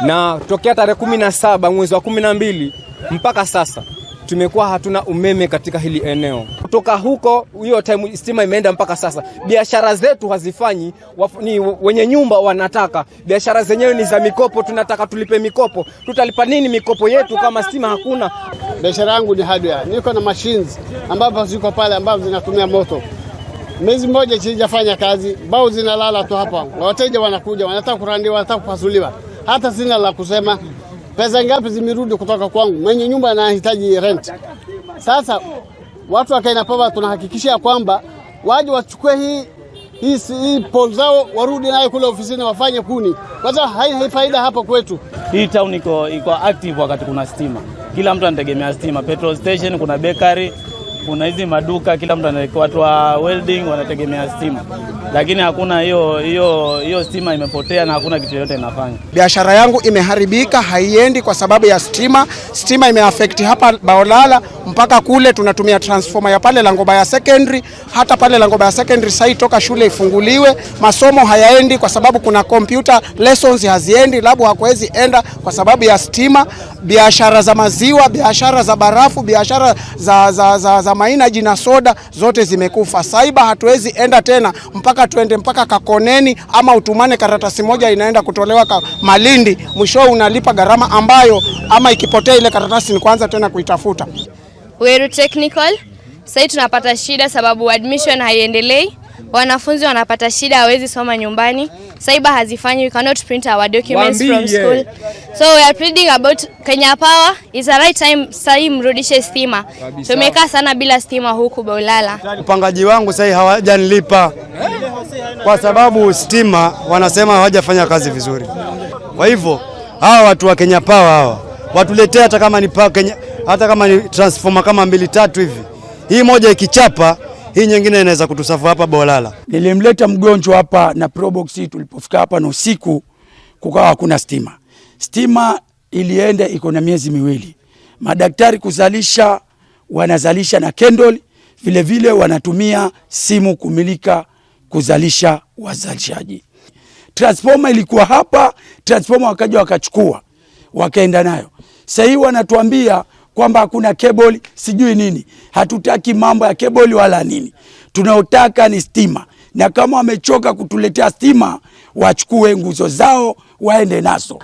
na tokea tarehe 17 mwezi wa 12 mpaka sasa tumekuwa hatuna umeme katika hili eneo. Kutoka huko hiyo time stima imeenda mpaka sasa. Biashara zetu hazifanyi, ni wenye nyumba wanataka. Biashara zenyewe ni za mikopo, tunataka tulipe mikopo. Tutalipa nini mikopo yetu kama stima hakuna? Biashara yangu ni hardware. Niko na machines ambapo ziko pale ambapo zinatumia moto. Mwezi mmoja sijafanya kazi, bao zinalala tu hapa. Wateja wanakuja, wanataka kurandiwa, wanataka kupasuliwa. Hata sina la kusema. Pesa ngapi zimerudi kutoka kwangu? Mwenye nyumba anahitaji rent. Sasa watu wakaina papa tunahakikishia kwamba waje wachukue hii pole zao warudi nayo kule ofisini wafanye kuni. Kwa sababu haina faida hapa kwetu. Hii town iko active wakati kuna stima. Kila mtu anategemea stima. Petrol station, kuna bakery, kuna hizi maduka, kila mtu anategemea, watu wa welding wanategemea stima. Lakini hakuna hiyo stima imepotea na hakuna kitu yote inafanya. Biashara yangu imeharibika, haiendi kwa sababu ya stima. Stima imeaffect hapa Baolala mpaka kule tunatumia transformer ya pale Langoba ya secondary. Hata pale Langoba ya secondary sasa toka shule ifunguliwe, masomo hayaendi kwa sababu kuna computer lessons haziendi, labu hakuwezi enda kwa sababu ya stima. Biashara za maziwa, biashara za barafu, biashara za mainaji na soda zote zimekufa. Saiba hatuwezi enda tena mpaka tuende mpaka Kakoneni ama utumane karatasi moja inaenda kutolewa Malindi, mwisho unalipa gharama ambayo ama ikipotea ile karatasi ni kwanza tena kuitafuta. Weru technical, sasa tunapata shida sababu admission haiendelei. Wanafunzi wanapata shida, hawezi soma nyumbani. Saiba hazifanyi, we cannot print our documents from school. So we are pleading about Kenya Power. It's the right time sai mrudishe stima. Tumekaa sana bila stima huku Baolala. Upangaji wangu sasa hawajanilipa kwa sababu stima wanasema hawajafanya kazi vizuri. Kwa hivyo hawa watu wa Kenya Power hawa watuletee hata kama ni transformer kama 2-3 hivi. Hii moja ikichapa, hii nyingine inaweza kutusafu hapa Baolala. Nilimleta mgonjwa hapa na probox, tulipofika hapa na usiku kukawa hakuna stima. Stima ilienda iko na miezi 2. Madaktari kuzalisha wanazalisha na candle, vile vile wanatumia simu kumilika kuzalisha wazalishaji. Transformer ilikuwa hapa, transformer wakaja wakachukua, wakaenda nayo. Sasa hii wanatuambia kwamba hakuna cable sijui nini. Hatutaki mambo ya cable wala nini. Tunaotaka ni stima. Na kama wamechoka kutuletea stima, wachukue nguzo zao waende nazo.